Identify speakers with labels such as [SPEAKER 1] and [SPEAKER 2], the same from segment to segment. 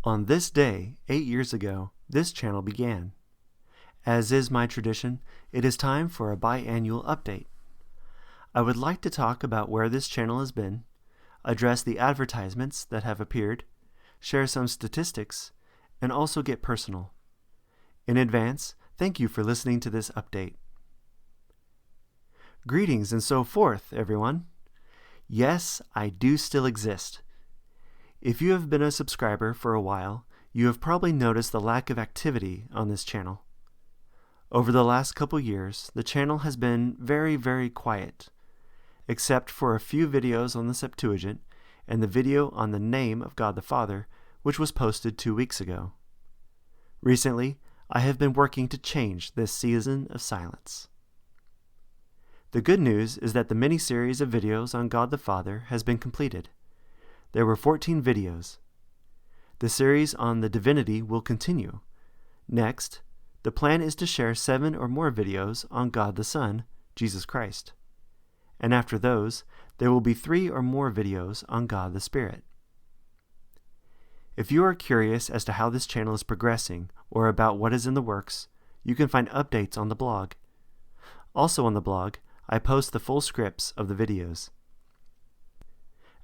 [SPEAKER 1] On this day, 8 years ago, this channel began. As is my tradition, it is time for a biannual update. I would like to talk about where this channel has been, address the advertisements that have appeared, share some statistics, and also get personal. In advance, thank you for listening to this update. Greetings and so forth, everyone. Yes, I do still exist. If you have been a subscriber for a while, you have probably noticed the lack of activity on this channel. Over the last couple years, the channel has been very quiet, except for a few videos on the Septuagint and the video on the name of God the Father, which was posted 2 weeks ago. Recently, I have been working to change this season of silence. The good news is that the mini-series of videos on God the Father has been completed. There were 14 videos. The series on the divinity will continue. Next, the plan is to share 7 or more videos on God the Son, Jesus Christ. And after those, there will be 3 or more videos on God the Spirit. If you are curious as to how this channel is progressing or about what is in the works, you can find updates on the blog. Also on the blog, I post the full scripts of the videos.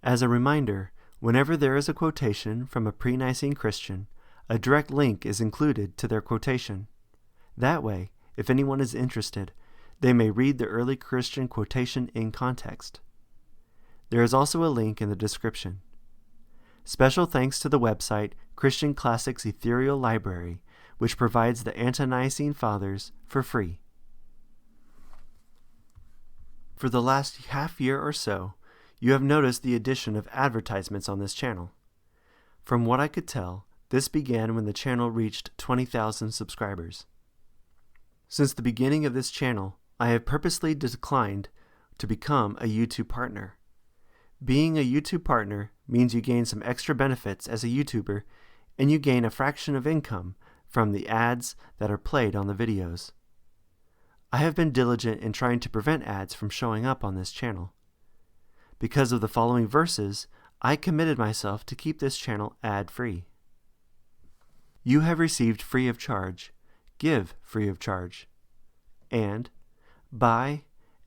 [SPEAKER 1] As a reminder, whenever there is a quotation from a pre-nicene Christian, a direct link is included to their quotation. That way, if anyone is interested, they may read the early Christian quotation in context. There is also a link in the description. Special thanks to the website Christian Classics Ethereal Library, which provides the ante-nicene fathers for free. For the last half year or so, you have noticed the addition of advertisements on this channel. From what I could tell, this began when the channel reached 20,000 subscribers. Since the beginning of this channel, I have purposely declined to become a YouTube partner. Being a YouTube partner means you gain some extra benefits as a YouTuber, and you gain a fraction of income from the ads that are played on the videos. I have been diligent in trying to prevent ads from showing up on this channel. Because of the following verses, I committed myself to keep this channel ad-free. You have received free of charge, give free of charge, and buy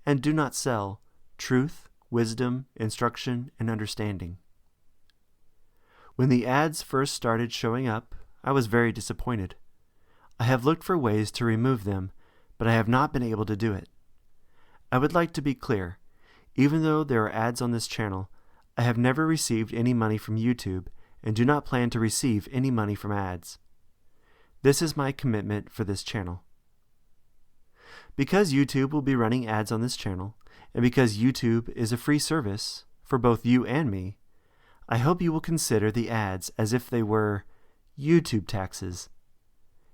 [SPEAKER 1] and do not sell truth, wisdom, instruction, and understanding. When the ads first started showing up, I was very disappointed. I have looked for ways to remove them, but I have not been able to do it. I would like to be clear. Even though there are ads on this channel, I have never received any money from YouTube and do not plan to receive any money from ads. This is my commitment for this channel. Because YouTube will be running ads on this channel, and because YouTube is a free service for both you and me, I hope you will consider the ads as if they were YouTube taxes.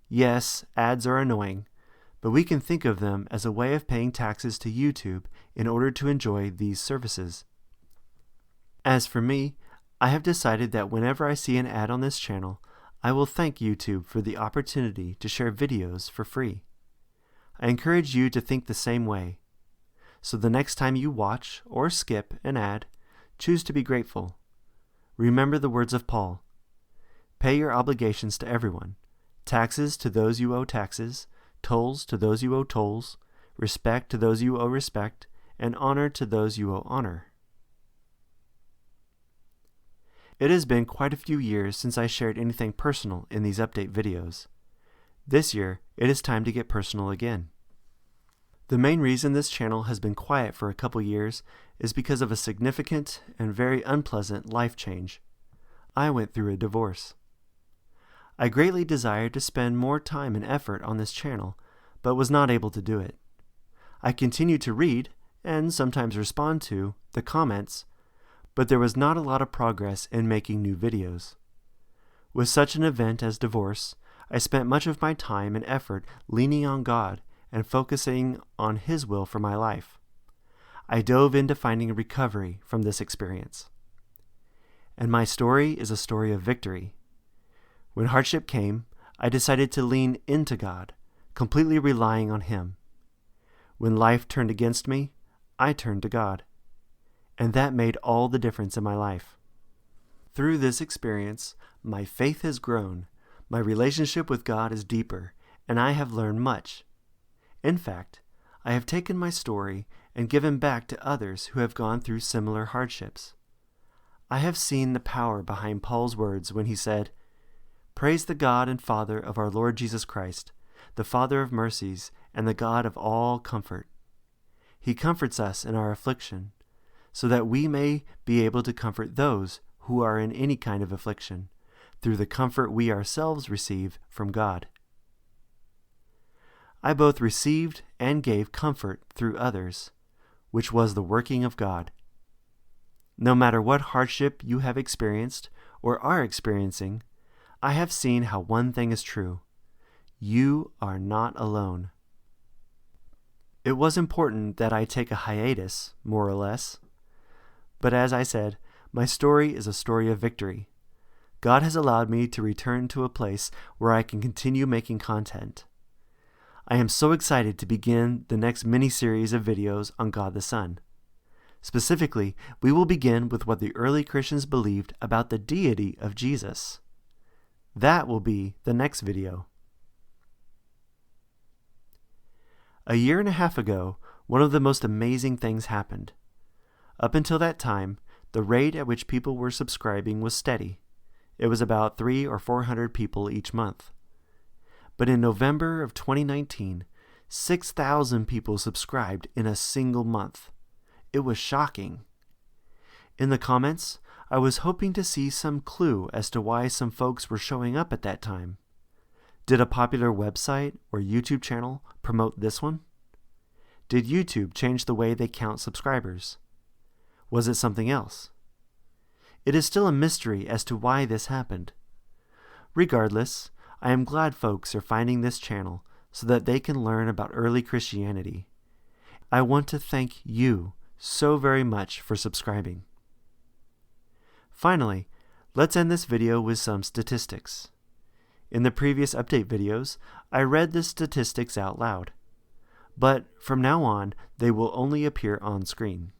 [SPEAKER 1] Yes, ads are annoying, but we can think of them as a way of paying taxes to YouTube in order to enjoy these services. As for me, I have decided that whenever I see an ad on this channel, I will thank YouTube for the opportunity to share videos for free. I encourage you to think the same way. So the next time you watch or skip an ad, choose to be grateful. Remember the words of Paul. Pay your obligations to everyone. Taxes to those you owe taxes, tolls to those you owe tolls, respect to those you owe respect, and honor to those you owe honor. It has been quite a few years since I shared anything personal in these update videos. This year, it is time to get personal again. The main reason this channel has been quiet for a couple years is because of a significant and very unpleasant life change. I went through a divorce. I greatly desired to spend more time and effort on this channel, but was not able to do it. I continued to read, and sometimes respond to, the comments, but there was not a lot of progress in making new videos. With such an event as divorce, I spent much of my time and effort leaning on God and focusing on His will for my life. I dove into finding a recovery from this experience. And my story is a story of victory. When hardship came, I decided to lean into God, completely relying on Him. When life turned against me, I turned to God. And that made all the difference in my life. Through this experience, my faith has grown, my relationship with God is deeper, and I have learned much. In fact, I have taken my story and given back to others who have gone through similar hardships. I have seen the power behind Paul's words when he said, "Praise the God and Father of our Lord Jesus Christ, the Father of mercies and the God of all comfort. He comforts us in our affliction, so that we may be able to comfort those who are in any kind of affliction, through the comfort we ourselves receive from God." I both received and gave comfort through others, which was the working of God. No matter what hardship you have experienced or are experiencing, I have seen how one thing is true: you are not alone. It was important that I take a hiatus, more or less. But as I said, my story is a story of victory. God has allowed me to return to a place where I can continue making content. I am so excited to begin the next mini-series of videos on God the Son. Specifically, we will begin with what the early Christians believed about the deity of Jesus. That will be the next video. A year and a half ago, one of the most amazing things happened. Up until that time, the rate at which people were subscribing was steady. It was about 300 or 400 people each month. But in November of 2019, 6,000 people subscribed in a single month. It was shocking. In the comments, I was hoping to see some clue as to why some folks were showing up at that time. Did a popular website or YouTube channel promote this one? Did YouTube change the way they count subscribers? Was it something else? It is still a mystery as to why this happened. Regardless, I am glad folks are finding this channel so that they can learn about early Christianity. I want to thank you so very much for subscribing. Finally, let's end this video with some statistics. In the previous update videos, I read the statistics out loud, but from now on, they will only appear on screen.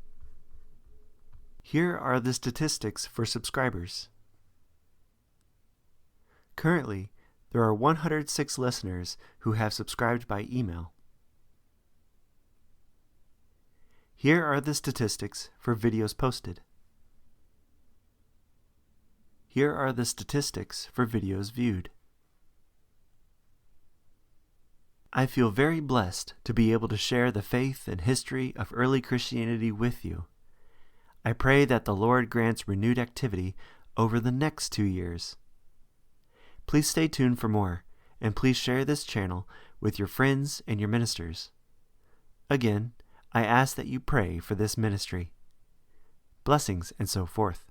[SPEAKER 1] Here are the statistics for subscribers. Currently, there are 106 listeners who have subscribed by email. Here are the statistics for videos posted. Here are the statistics for videos viewed. I feel very blessed to be able to share the faith and history of early Christianity with you. I pray that the Lord grants renewed activity over the next 2 years. Please stay tuned for more, and please share this channel with your friends and your ministers. Again, I ask that you pray for this ministry. Blessings and so forth.